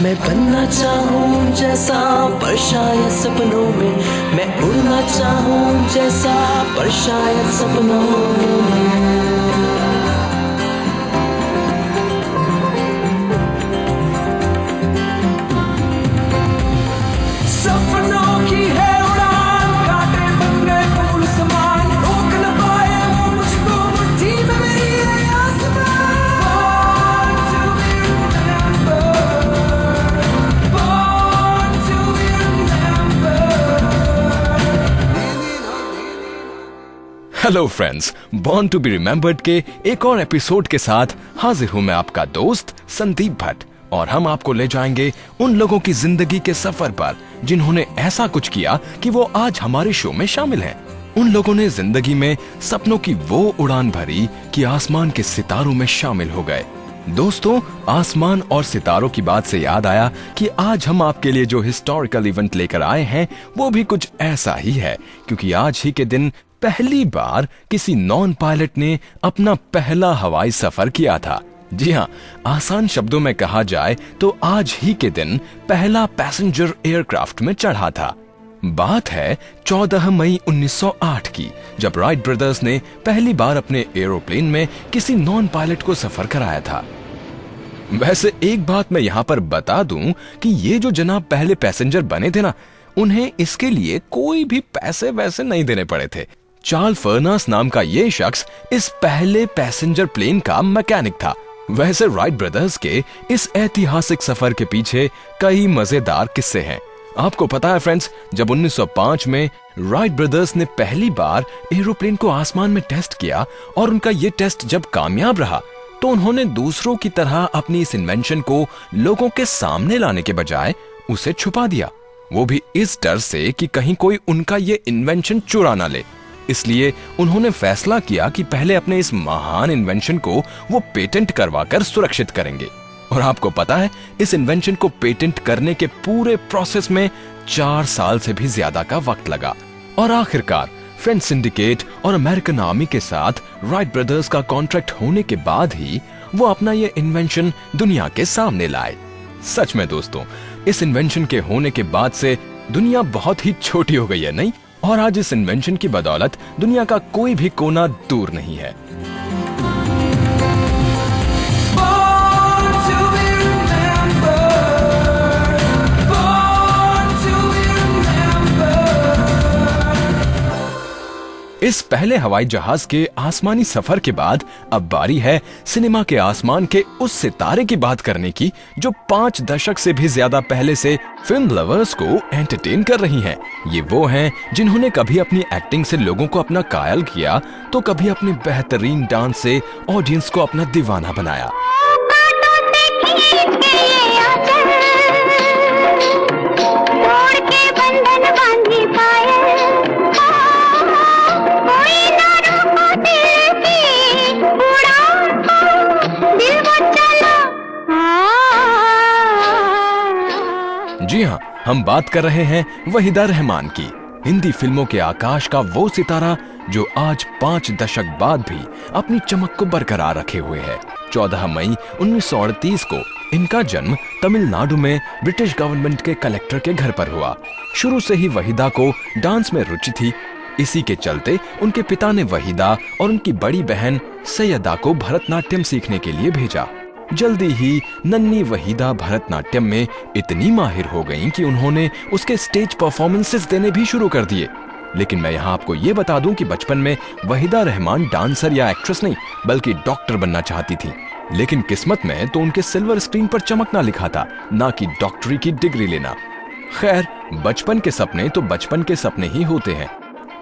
मैं बनना चाहूँ जैसा पर शायद सपनों में, मैं उड़ना चाहूँ जैसा पर शायद सपनों में। Hello friends, born to be remembered के एक और एपिसोड के साथ हाजिर हूं मैं, आपका दोस्त संदीप भट्ट। और हम आपको ले जाएंगे उन लोगों की जिंदगी के सफर पर जिन्होंने ऐसा कुछ किया कि वो आज हमारे शो में शामिल हैं। उन लोगों ने जिंदगी में सपनों की वो उड़ान भरी कि आसमान के सितारों में शामिल हो गए। दोस्तों, आसमान और सितारों की बात से याद आया कि आज हम आपके लिए जो हिस्टोरिकल इवेंट लेकर आए हैं वो भी कुछ ऐसा ही है, क्योंकि आज ही के दिन पहली बार किसी नॉन पायलट ने अपना पहला हवाई सफर किया था। जी हाँ, आसान शब्दों में कहा जाए तो आज ही के दिन पहला पैसेंजर एयरक्राफ्ट में चढ़ा था। बात है 14 मई 1908 की, जब राइट ब्रदर्स ने पहली बार अपने एरोप्लेन में किसी नॉन पायलट को सफर कराया था। वैसे एक बात मैं यहाँ पर बता दूं कि ये जो जनाब पहले पैसेंजर बने थे ना, उन्हें इसके लिए कोई भी पैसे वैसे नहीं देने पड़े थे। चार्ल्स फर्नास नाम का ये शख्स इस पहले पैसेंजर प्लेन का मैकेनिक था। वैसे राइट ब्रदर्स के इस ऐतिहासिक सफर के पीछे कई मजेदार किस्से हैं। आपको पता है फ्रेंड्स, जब 1905 में राइट ब्रदर्स ने पहली बार एरोप्लेन को आसमान में टेस्ट किया और उनका ये टेस्ट जब कामयाब रहा तो उन्होंने दूसरों की तरह अपनी इस इन्वेंशन को लोगों के सामने लाने के बजाय उसे छुपा दिया, वो भी इस डर से कि कहीं कोई उनका ये इन्वेंशन चुरा ना ले। इसलिए उन्होंने फैसला किया कि पहले अपने इस महान इन्वेंशन को वो पेटेंट करवाकर सुरक्षित करेंगे। और आपको पता है, इस इन्वेंशन को पेटेंट करने के पूरे प्रोसेस में 4 साल से भी ज्यादा का वक्त लगा। और आखिरकार फ्रेंच सिंडिकेट और अमेरिकन आर्मी के साथ राइट ब्रदर्स का कॉन्ट्रैक्ट होने के बाद ही वो अपना ये इन्वेंशन दुनिया के सामने लाए। सच में दोस्तों, इस इन्वेंशन के होने के बाद से दुनिया बहुत ही छोटी हो गई है, नहीं? और आज इस इन्वेंशन की बदौलत दुनिया का कोई भी कोना दूर नहीं है। इस पहले हवाई जहाज के आसमानी सफर के बाद अब बारी है सिनेमा के आसमान के उस सितारे की बात करने की जो 5 दशक से भी ज्यादा पहले से फिल्म लवर्स को एंटरटेन कर रही हैं। ये वो हैं जिन्होंने कभी अपनी एक्टिंग से लोगों को अपना कायल किया तो कभी अपने बेहतरीन डांस से ऑडियंस को अपना दीवाना बनाया। जी हाँ, हम बात कर रहे हैं वहीदा रहमान की, हिंदी फिल्मों के आकाश का वो सितारा जो आज 5 दशक बाद भी अपनी चमक को बरकरार रखे हुए है। 14 मई 1938 को इनका जन्म तमिलनाडु में ब्रिटिश गवर्नमेंट के कलेक्टर के घर पर हुआ। शुरू से ही वहीदा को डांस में रुचि थी। इसी के चलते उनके पिता ने वहीदा और उनकी बड़ी बहन सैयदा को भरतनाट्यम सीखने के लिए भेजा। जल्दी ही नन्ही वहीदा भरतनाट्यम में इतनी माहिर हो गईं कि उन्होंने उसके स्टेज परफॉर्मेंसेस देने भी शुरू कर दिए। लेकिन मैं यहाँ आपको ये बता दूं कि बचपन में वहीदा रहमान डांसर या एक्ट्रेस नहीं बल्कि डॉक्टर बनना चाहती थी। लेकिन किस्मत में तो उनके सिल्वर स्क्रीन पर चमकना लिखा था, ना कि डॉक्टरी की डिग्री लेना। खैर, बचपन के सपने तो बचपन के सपने ही होते हैं।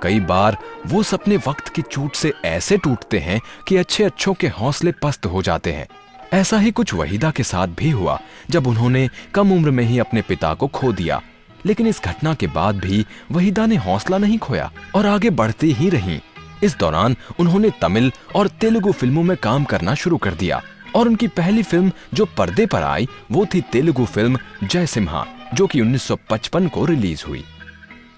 कई बार वो सपने वक्त की चोट से ऐसे टूटते हैं कि अच्छों के हौसले पस्त हो जाते हैं। ऐसा ही कुछ वहीदा के साथ भी हुआ जब उन्होंने कम उम्र में ही अपने पिता को खो दिया। लेकिन इस घटना के बाद भी वहीदा ने हौसला नहीं खोया और आगे बढ़ती ही रहीं। इस दौरान उन्होंने तमिल और तेलुगु फिल्मों में काम करना शुरू कर दिया और उनकी पहली फिल्म जो पर्दे पर आई वो थी तेलुगु फिल्म जयसिम्हा, जो कि 1955 को रिलीज हुई।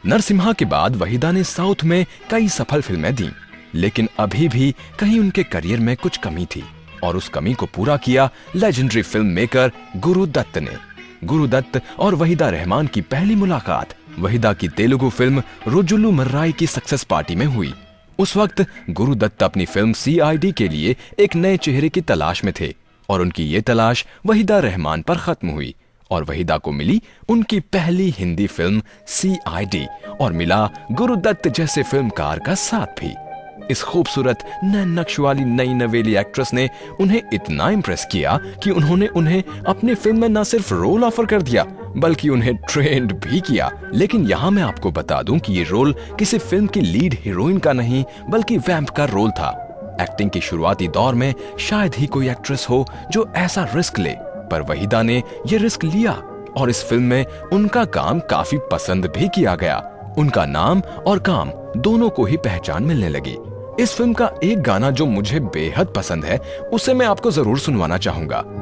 नरसिम्हा के बाद वहीदा ने साउथ में कई सफल फिल्में दी, लेकिन अभी भी कहीं उनके करियर में कुछ कमी थी और उस कमी को पूरा किया legendary film maker Guru Dutt ने। गुरुदत्त और वहीदा रहमान की पहली मुलाकात वहीदा की तेलुगु फिल्म रोजुल्लू मर्राई की सक्सेस पार्टी में हुई। उस वक्त गुरुदत्त अपनी फिल्म CID के लिए एक नए चेहरे की तलाश में थे और उनकी ये तलाश वहीदा रहमान पर खत्म हुई और वहीदा को मिली उनकी पहली हिंदी फिल्म CID और मिला गुरुदत्त जैसे फिल्मकार का साथ भी। इस खूबसूरत नए नक्श वाली नई नवेली एक्ट्रेस ने उन्हें इतना इम्प्रेस किया कि उन्होंने उन्हें अपनी फिल्म में न सिर्फ रोल ऑफर कर दिया बल्कि उन्हें ट्रेंड भी किया। लेकिन यहाँ मैं आपको बता दूं कि ये रोल किसी फिल्म की लीड हीरोइन का नहीं बल्कि वैम्प का रोल था। एक्टिंग के शुरुआती दौर में शायद ही कोई एक्ट्रेस हो जो ऐसा रिस्क ले, पर वहीदा ने ये रिस्क लिया और इस फिल्म में उनका काम काफी पसंद भी किया गया। उनका नाम और काम दोनों को ही पहचान मिलने लगी। इस फिल्म का एक गाना जो मुझे बेहद पसंद है उसे मैं आपको जरूर सुनवाना चाहूंगा। कहीं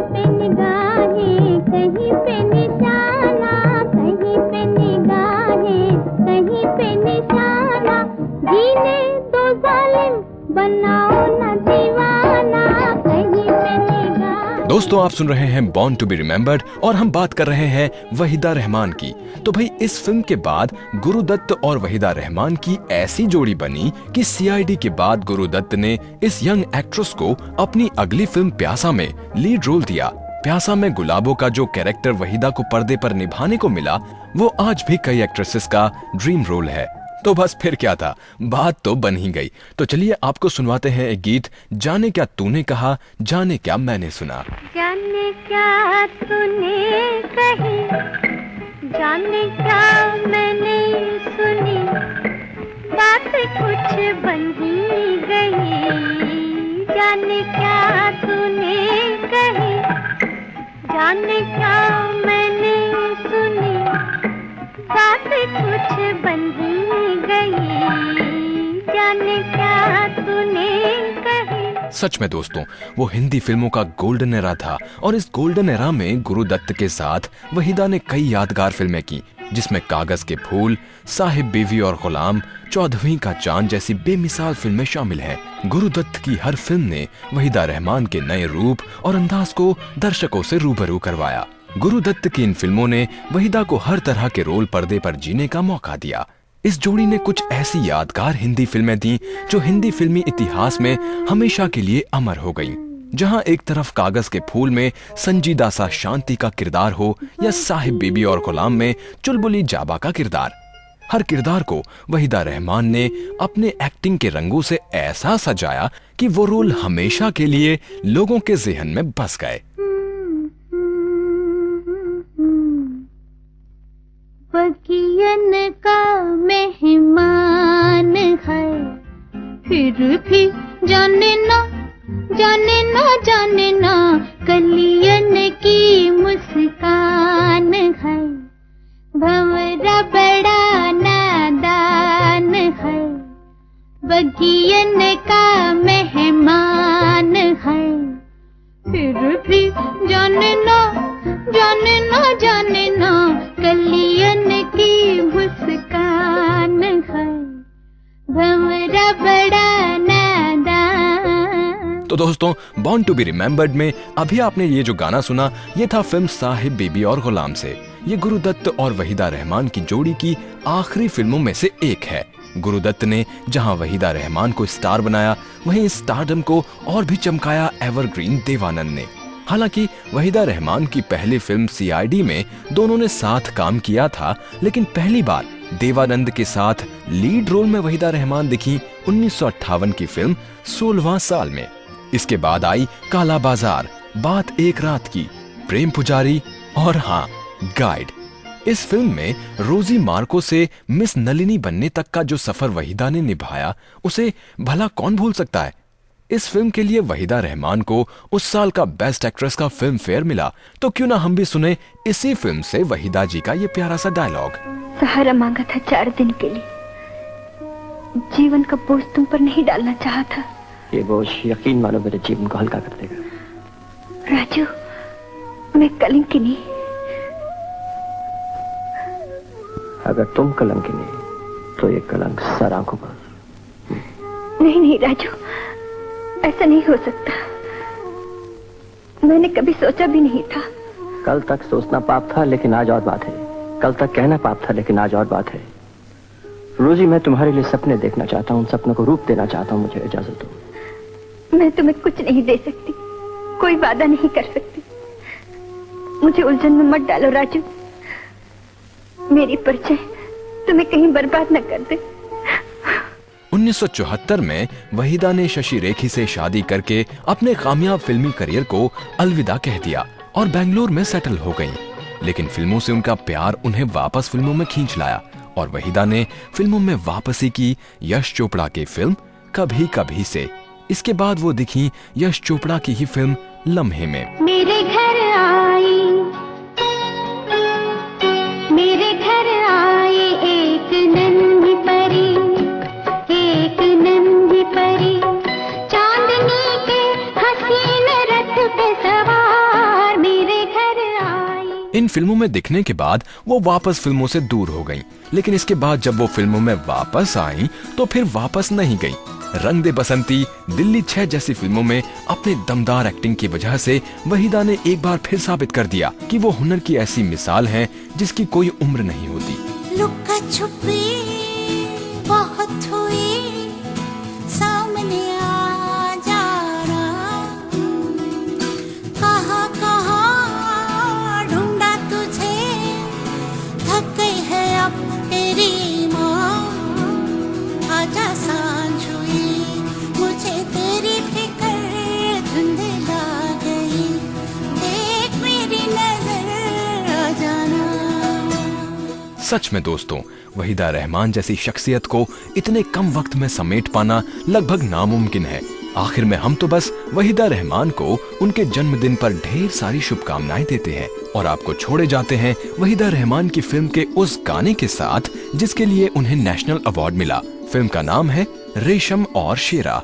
पे निगाहें, कहीं पे निशाना, कहीं पे निगाहें, कहीं पे निशाना, जीने दो जालिम बनाओ ना दीवाना, कहीं पे निगाहें। दोस्तों आप सुन रहे हैं बॉर्न टू बी रिमेम्बर्ड और हम बात कर रहे हैं वहीदा रहमान की। तो भाई इस फिल्म के बाद गुरुदत्त और वहीदा रहमान की ऐसी जोड़ी बनी कि CID के बाद गुरुदत्त ने इस यंग एक्ट्रेस को अपनी अगली फिल्म प्यासा में लीड रोल दिया। प्यासा में गुलाबों का जो कैरेक्टर वहीदा को पर्दे पर निभाने को मिला वो आज भी कई एक्ट्रेसेस का ड्रीम रोल है। तो बस फिर क्या था, बात तो बन ही गई। तो चलिए आपको सुनवाते हैं एक गीत, जाने क्या तूने कहा जाने क्या मैंने सुना। जाने क्या तूने कही, जाने क्या मैंने सुनी, बात कुछ बन ही गई। जाने क्या तूने कही, जाने क्या मैंने सुनी, बात कुछ बन ही गई। जाने क्या तूने कही। सच में दोस्तों वो हिंदी फिल्मों का गोल्डन एरा था और इस गोल्डन एरा में गुरुदत्त के साथ वहीदा ने कई यादगार फिल्में की जिसमें कागज के फूल, साहिब बीवी और गुलाम, 14वीं का चांद जैसी बेमिसाल फिल्में शामिल हैं। गुरुदत्त की हर फिल्म ने वहीदा रहमान के नए रूप और अंदाज को दर्शकों से रूबरू करवाया। गुरुदत्त की इन फिल्मों ने वहीदा को हर तरह के रोल पर्दे पर जीने का मौका दिया। इस जोड़ी ने कुछ ऐसी यादगार हिंदी फिल्में दी जो हिंदी फिल्मी इतिहास में हमेशा के लिए अमर हो गईं। जहां एक तरफ कागज के फूल में संजीदा सा शांति का किरदार हो या साहिब बीबी और गुलाम में चुलबुली जाबा का किरदार, हर किरदार को वहीदा रहमान ने अपने एक्टिंग के रंगों से ऐसा सजाया कि वो रोल हमेशा के लिए लोगों के ज़हन में बस गए। बगियन का मेहमान है, फिर भी जाने ना जाने ना जाने ना, कलियन की मुस्कान है, भंवरा बड़ा नादान है। बगियन का मेहमान है, फिर भी जाने ना जाने ना जाने ना, कलियन की मुस्कान है, भंवरा बड़ा नादान। तो दोस्तों बॉर्न टू बी रिमेम्बर्ड में अभी आपने ये जो गाना सुना ये था फिल्म साहिब बीबी और गुलाम से। ये गुरुदत्त और वहीदा रहमान की जोड़ी की आखिरी फिल्मों में से एक है। गुरुदत्त ने जहां वहीदा रहमान को स्टार बनाया वहीं इस स्टारडम को और भी चमकाया एवरग्रीन देवानंद ने। हालांकि वहीदा रहमान की पहली फिल्म CID में दोनों ने साथ काम किया था, लेकिन पहली बार देवानंद के साथ लीड रोल में वहीदा रहमान दिखी 1958 की फिल्म 16वां साल में। इसके बाद आई काला बाजार, बात एक रात की, प्रेम पुजारी और हाँ गाइड। इस फिल्म में रोजी मार्को से मिस नलिनी बनने तक का जो सफर वहीदा ने निभाया उसे भला कौन भूल सकता है। इस फिल्म के लिए वहीदा रहमान को उस साल का बेस्ट एक्ट्रेस का फिल्म फेयर मिला। तो क्यों ना हम भी सुने इसी फिल्म से वहीदा जी का ये प्यारा सा डायलॉग। सहारा मांगा था 4 दिन के लिए, जीवन का बोझ तुम पर नहीं डालना चाहा था। ये बोझ यकीन मानो मेरे जीवन को हल्का कर देगा। राजू मैं कलंकिनी। अगर तुम कलंकिनी तो ये कलंक सर आंखों पर। नहीं नहीं राजू, ऐसा नहीं हो सकता। मैंने कभी सोचा भी नहीं था। कल तक सोचना पाप था, लेकिन आज और बात है। कल तक कहना पाप था, लेकिन आज और बात है। रोजी, मैं तुम्हारे लिए सपने देखना चाहता हूँ, उन सपनों को रूप देना चाहता हूँ। मुझे इजाजत दो। मैं तुम्हें कुछ नहीं दे सकती, कोई वादा नहीं कर सकती। मुझे उलझन में मत डालो राजू। मेरी परिचय तुम्हें कहीं बर्बाद न कर दे। 1974 में वहीदा ने शशि रेखी से शादी करके अपने कामयाब फिल्मी करियर को अलविदा कह दिया और बेंगलुरु में सेटल हो गईं। लेकिन फिल्मों से उनका प्यार उन्हें वापस फिल्मों में खींच लाया और वहीदा ने फिल्मों में वापसी की यश चोपड़ा की फिल्म कभी कभी से। इसके बाद वो दिखी यश चोपड़ा की ही फिल्म लम्हे में। मेरे घर आई एक नन्ही परी चांदनी के हसीन रथ पे सवार मेरे घर आई। इन फिल्मों में दिखने के बाद वो वापस फिल्मों से दूर हो गईं। लेकिन इसके बाद जब वो फिल्मों में वापस आईं तो फिर वापस नहीं गईं। रंग दे बसंती, दिल्ली 6 जैसी फिल्मों में अपने दमदार एक्टिंग की वजह से वहीदा ने एक बार फिर साबित कर दिया कि वो हुनर की ऐसी मिसाल है जिसकी कोई उम्र नहीं होती। लुका छुपी बहुत हुई, सामने आ जाना, कहाँ कहाँ ढूंढा तुझे, थक गई है अब तेरी माँ, आजा सांझ हुई, मुझे तेरी फिक्र धुंधला गई, देख मेरी नजर आ जाना। सच में दोस्तों, वहीदा रहमान जैसी शख्सियत को इतने कम वक्त में समेट पाना लगभग नामुमकिन है। आखिर में हम तो बस वहीदा रहमान को उनके जन्मदिन पर ढेर सारी शुभकामनाएं देते हैं और आपको छोड़े जाते हैं वहीदा रहमान की फिल्म के उस गाने के साथ जिसके लिए उन्हें नेशनल अवार्ड मिला। फिल्म का नाम है रेशम और शेरा।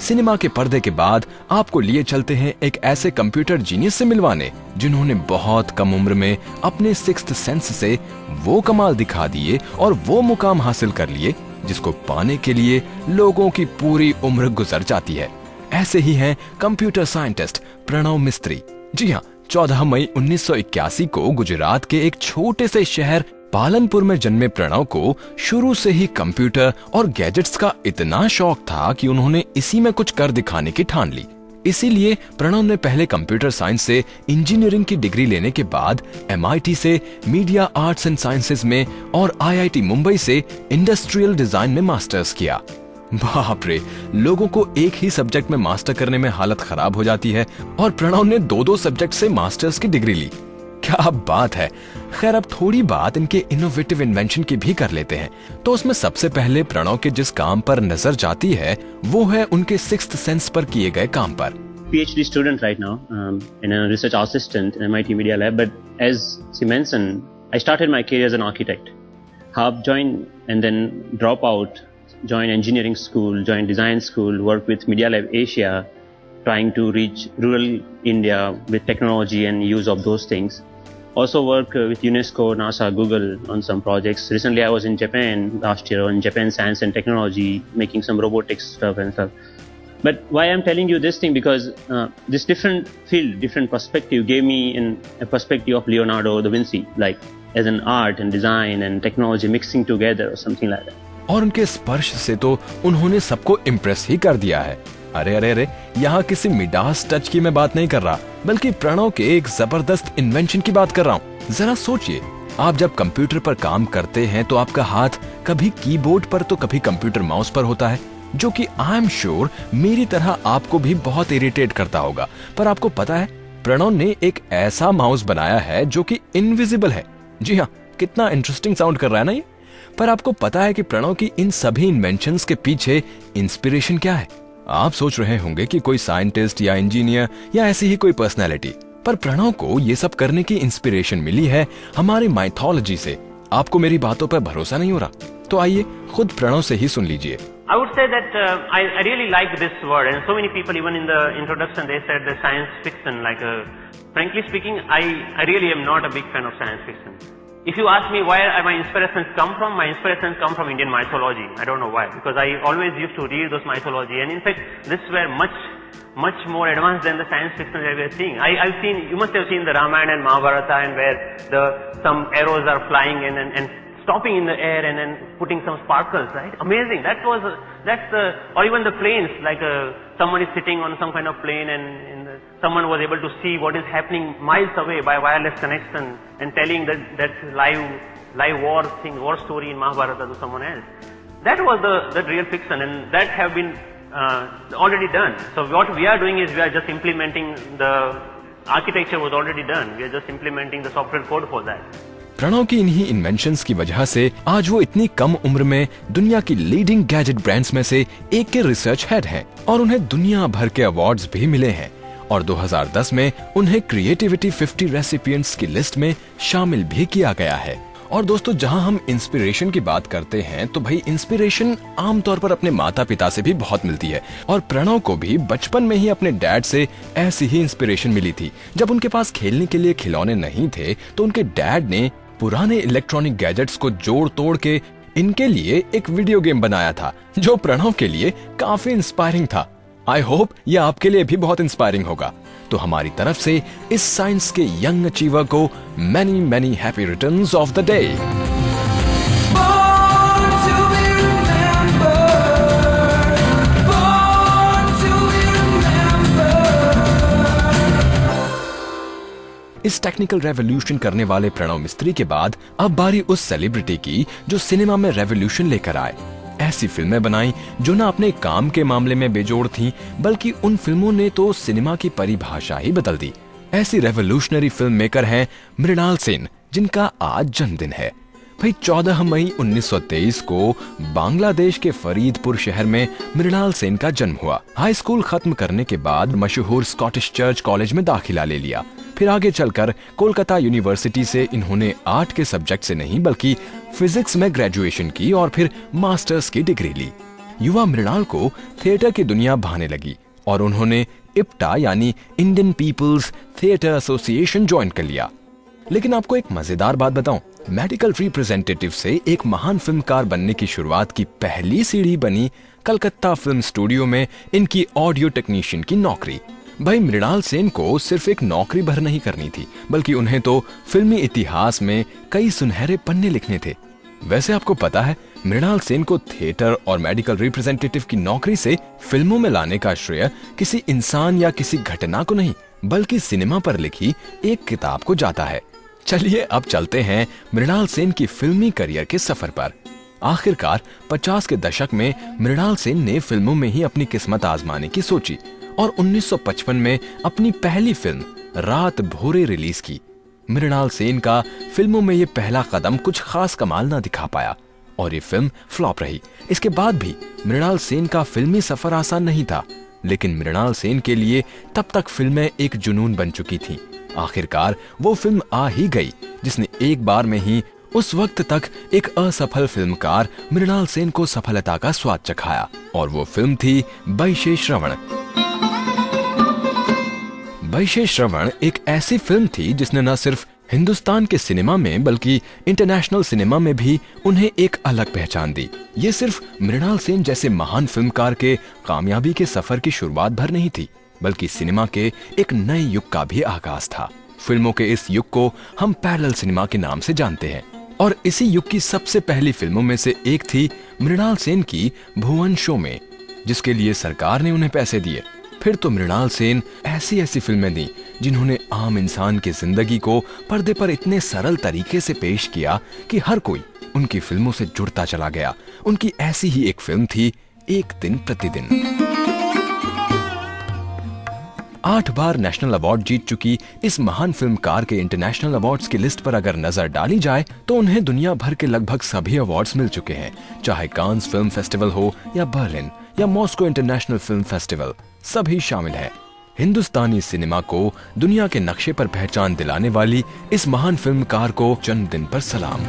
सिनेमा के पर्दे के बाद आपको लिए चलते हैं एक ऐसे कंप्यूटर जीनियस से मिलवाने जिन्होंने बहुत कम उम्र में अपने सिक्स्थ सेंस से वो कमाल दिखा दिए और वो मुकाम हासिल कर लिए जिसको पाने के लिए लोगों की पूरी उम्र गुजर जाती है। ऐसे ही हैं कंप्यूटर साइंटिस्ट प्रणव मिस्त्री। जी हाँ, 14 मई 1981 को गुजरात के एक छोटे से शहर पालनपुर में जन्मे प्रणव को शुरू से ही कंप्यूटर और गैजेट्स का इतना शौक था कि उन्होंने इसी में कुछ कर दिखाने की ठान ली। इसीलिए प्रणव ने पहले कंप्यूटर साइंस से इंजीनियरिंग की डिग्री लेने के बाद MIT से मीडिया आर्ट्स एंड साइंसेज में और IIT मुंबई से इंडस्ट्रियल डिजाइन में मास्टर्स किया। बाप रे, लोगों को एक ही सब्जेक्ट में मास्टर करने में हालत खराब हो जाती है और प्रणव ने 2-2 सब्जेक्ट से मास्टर्स की डिग्री ली। क्या बात है। खैर, अब थोड़ी बात इनके इनोवेटिव इन्वेंशन की भी कर लेते हैं। तो उसमें सबसे पहले प्रणव के जिस काम पर नजर जाती है वो है उनके सिक्स्थ सेंस पर किए गए काम पर। PhD student right now, in a research assistant in MIT Media Lab. But as she mentioned, I started my career as an architect. Have joined and then drop out, join engineering school, join design school, work with Media Lab Asia, trying to reach rural India with technology and use of those things. Also work with UNESCO, NASA, Google on some projects. Recently I was in Japan last year on Japan Science and Technology, making some robotics stuff and stuff. But why I'm telling you this thing, because this different field, different perspective gave me a perspective of Leonardo da Vinci, like as an art and design and technology mixing together or something like that. और उनके स्पर्श से तो उन्होंने सबको impress ही कर दिया है। अरे अरे अरे, यहाँ किसी मिडास टच की मैं बात नहीं कर रहा, बल्कि प्रणव के एक जबरदस्त इन्वेंशन की बात कर रहा हूँ। जरा सोचिए, आप जब कंप्यूटर पर काम करते हैं तो आपका हाथ कभी कीबोर्ड पर तो कभी कंप्यूटर माउस पर होता है, जो कि आई एम श्योर मेरी तरह आपको भी बहुत इरिटेट करता होगा। पर आपको पता है, प्रणव ने एक ऐसा माउस बनाया है जो कि इनविजिबल है। जी हाँ, कितना इंटरेस्टिंग साउंड कर रहा है ना ये। पर आपको पता है कि प्रणव की इन सभी इन्वेंशंस के पीछे इंस्पिरेशन क्या है? आप सोच रहे होंगे कि कोई साइंटिस्ट या इंजीनियर या ऐसी ही कोई पर्सनैलिटी, पर प्रणव को ये सब करने की इंस्पिरेशन मिली है हमारी माइथोलॉजी से। आपको मेरी बातों पर भरोसा नहीं हो रहा? तो आइए खुद प्रणव से ही सुन लीजिए। I would say that I really like this word, and so many people, even in the introduction, they said the science fiction. Frankly speaking, I really am not a big fan of science fiction. If you ask me where my inspirations come from Indian mythology. I don't know why, because I always used to read those mythology, and in fact, this were much more advanced than the science fiction that we are seeing. You must have seen the Ramayana and Mahabharata, and where some arrows are flying and stopping in the air and then putting some sparkles, right? Amazing. Or even the planes, someone is sitting on some kind of plane and someone was able to see what is happening miles away by wireless connection and telling that live war story in Mahabharata to someone else. That was the real fiction, and that have been already done. So what we are doing is we are just implementing the architecture was already done. We are just implementing the software code for that. Pranav की इन्हीं inventions की वजह से आज वो इतनी कम उम्र में दुनिया की लीडिंग गैजेट ब्रांड्स में से एक के रिसर्च हेड हैं और उन्हें दुनिया भर के अवार्ड्स भी मिले हैं। और 2010 में उन्हें क्रिएटिविटी 50 रेसिपिएंट्स की लिस्ट में शामिल भी किया गया है। और दोस्तों, जहां हम इंस्पिरेशन की बात करते हैं तो भाई इंस्पिरेशन आमतौर पर अपने माता पिता से भी बहुत मिलती है। और प्रणव को भी बचपन में ही अपने डैड से ऐसी ही इंस्पिरेशन मिली थी। जब उनके पास खेलने के लिए खिलौने नहीं थे तो उनके डैड ने पुराने इलेक्ट्रॉनिक गैजेट्स को जोड़ तोड़ के इनके लिए एक वीडियो गेम बनाया था, जो प्रणव के लिए काफी इंस्पायरिंग था। आई होप ये आपके लिए भी बहुत इंस्पायरिंग होगा। तो हमारी तरफ से इस साइंस के यंग अचीवर को many happy returns of the day. इस टेक्निकल रेवोल्यूशन करने वाले प्रणव मिस्त्री के बाद अब बारी उस सेलिब्रिटी की जो सिनेमा में रेवोल्यूशन लेकर आए। ऐसी फिल्में बनाई जो न अपने काम के मामले में बेजोड़ थीं, बल्कि उन फिल्मों ने तो सिनेमा की परिभाषा ही बदल दी। ऐसी रेवोल्यूशनरी फिल्म मेकर हैं मृणाल सेन, जिनका आज जन्मदिन है। भाई 14 मई 1923 को बांग्लादेश के फरीदपुर शहर में मृणाल सेन का जन्म हुआ। हाई स्कूल खत्म करने के बाद मशहूर स्कॉटिश चर्च कॉलेज में दाखिला ले लिया। फिर आगे चलकर कोलकाता यूनिवर्सिटी से इन्होंने आर्ट के सब्जेक्ट से नहीं बल्कि फिजिक्स में ग्रेजुएशन की और फिर मास्टर्स की डिग्री ली। युवा मृणाल को थिएटर की दुनिया भाने लगी और उन्होंने इप्टा यानी Indian People's Theatre Association join कर लिया। लेकिन आपको एक मजेदार बात बताऊं, मेडिकल रिप्रेजेंटेटिव से एक महान फिल्मकार बनने की शुरुआत की पहली सीढ़ी बनी कलकत्ता फिल्म स्टूडियो में इनकी ऑडियो टेक्नीशियन की नौकरी। भाई मृणाल सेन को सिर्फ एक नौकरी भर नहीं करनी थी, बल्कि उन्हें तो फिल्मी इतिहास में कई सुनहरे पन्ने लिखने थे। वैसे आपको पता है, मृणाल सेन को थिएटर और मेडिकल रिप्रेजेंटेटिव की नौकरी से फिल्मों में लाने का श्रेय किसी इंसान या किसी घटना को नहीं, बल्कि सिनेमा पर लिखी एक किताब को जाता है। चलिए अब चलते हैं मृणाल सेन की फिल्मी करियर के सफर पर। आखिरकार 50 के दशक में मृणाल सेन ने फिल्मों में ही अपनी किस्मत आजमाने की सोची और 1955 में अपनी पहली फिल्म रात भोरे रिलीज की। मृणाल सेन का फिल्मों में ये पहला कदम कुछ खास कमाल ना दिखा पाया और ये फिल्म फ्लॉप रही। इसके बाद भी मृणाल सेन का फिल्मी सफर आसान नहीं था, लेकिन मृणाल सेन के लिए तब तक फिल्में एक जुनून बन चुकी थीं। आखिरकार वो फिल्म आ ही गई जिसने एक बार में ही उस वक्त तक एक असफल फिल्मकार मृणाल सेन को सफलता का स्वाद चखाया, और वो फिल्म थी बैशे श्रवण। बैशे श्रवण एक ऐसी फिल्म थी जिसने न सिर्फ हिंदुस्तान के सिनेमा में बल्कि इंटरनेशनल सिनेमा में भी उन्हें एक अलग पहचान दी। ये सिर्फ मृणाल सेन जैसे महान फिल्मकार के कामयाबी के सफर की शुरुआत भर नहीं थी, बल्कि सिनेमा के एक नए युग का भी आगाज था। फिल्मों के इस युग को हम पैरेलल सिनेमा के नाम से जानते हैं और इसी युग की सबसे पहली फिल्मों में से एक थी मृणाल सेन की भुवन शो में, जिसके लिए सरकार ने उन्हें पैसे दिए। फिर तो मृणाल सेन ऐसी ऐसी फिल्में दी जिन्होंने आम इंसान की जिंदगी को पर्दे पर इतने सरल तरीके से पेश किया कि हर कोई उनकी फिल्मों से जुड़ता चला गया। उनकी ऐसी ही एक फिल्म थी एक दिन प्रतिदिन। 8 बार नेशनल अवार्ड जीत चुकी इस महान फिल्मकार के इंटरनेशनल अवार्ड्स की लिस्ट पर अगर नजर डाली जाए तो उन्हें दुनिया भर के लगभग सभी अवार्ड्स मिल चुके हैं, चाहे कांस फिल्म फेस्टिवल हो या बर्लिन या मॉस्को इंटरनेशनल फिल्म फेस्टिवल, सभी शामिल है। हिंदुस्तानी सिनेमा को दुनिया के नक्शे पर पहचान दिलाने वाली इस महान फिल्मकार को जन्मदिन पर सलाम।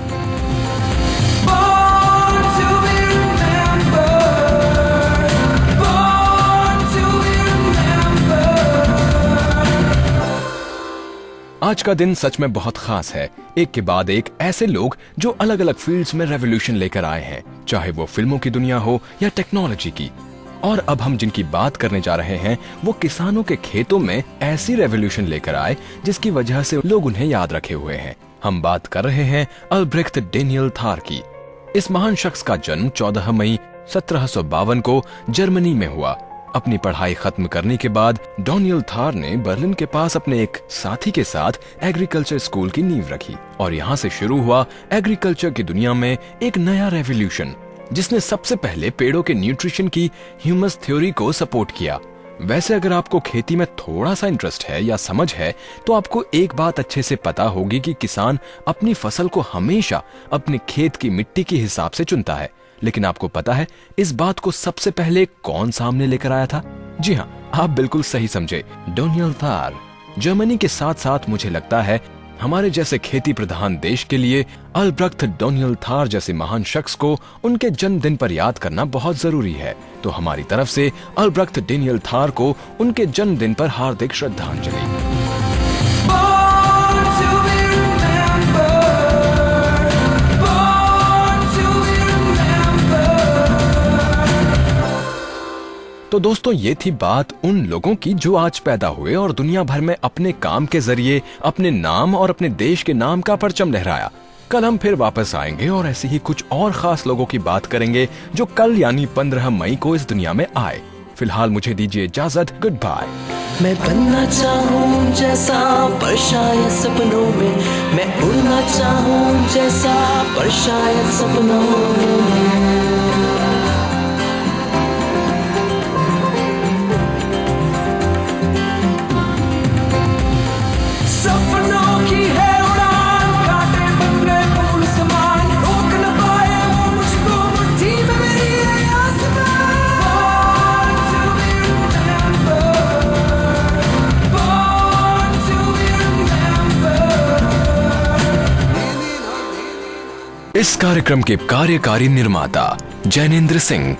आज का दिन सच में बहुत खास है। एक के बाद एक ऐसे लोग जो अलग अलग फील्ड्स में रेवोल्यूशन लेकर आए हैं, चाहे वो फिल्मों की दुनिया हो या टेक्नोलॉजी की। और अब हम जिनकी बात करने जा रहे हैं वो किसानों के खेतों में ऐसी रेवोल्यूशन लेकर आए जिसकी वजह से लोग उन्हें याद रखे हुए हैं। हम बात कर रहे हैं अल्ब्रेक्ट डेनियल थार की। इस महान शख्स का जन्म 14 मई 1752 को जर्मनी में हुआ। अपनी पढ़ाई खत्म करने के बाद डेनियल थार ने बर्लिन के पास अपने एक साथी के साथ एग्रीकल्चर स्कूल की नींव रखी और यहाँ से शुरू हुआ एग्रीकल्चर की दुनिया में एक नया रेवोल्यूशन, जिसने सबसे पहले पेड़ों के न्यूट्रिशन की ह्यूमस थ्योरी को सपोर्ट किया। वैसे अगर आपको खेती में थोड़ा सा इंटरेस्ट है या समझ है तो आपको एक बात अच्छे से पता होगी कि किसान अपनी फसल को हमेशा अपने खेत की मिट्टी के हिसाब से चुनता है। लेकिन आपको पता है इस बात को सबसे पहले कौन सामने लेकर आया था? जी हाँ, आप बिल्कुल सही समझे, डेनियल थार। जर्मनी के साथ साथ मुझे लगता है हमारे जैसे खेती प्रधान देश के लिए अल्ब्रेक्ट डेनियल थार जैसे महान शख्स को उनके जन्मदिन पर याद करना बहुत जरूरी है। तो हमारी तरफ से अल्ब्रेक्ट डेनियल थार को उनके जन्मदिन पर हार्दिक श्रद्धांजलि। तो दोस्तों, ये थी बात उन लोगों की जो आज पैदा हुए और दुनिया भर में अपने काम के जरिए अपने नाम और अपने देश के नाम का परचम लहराया। कल हम फिर वापस आएंगे और ऐसे ही कुछ और खास लोगों की बात करेंगे जो कल यानी 15 मई को इस दुनिया में आए। फिलहाल मुझे दीजिए इजाजत, गुड बाय। मैं बनना चाहूँ जैसा पर शायद सपनों में, मैं उड़ना चाहूँ जैसा पर शायद सपनों में। इस कार्यक्रम के कार्यकारी निर्माता जैनेंद्र सिंह,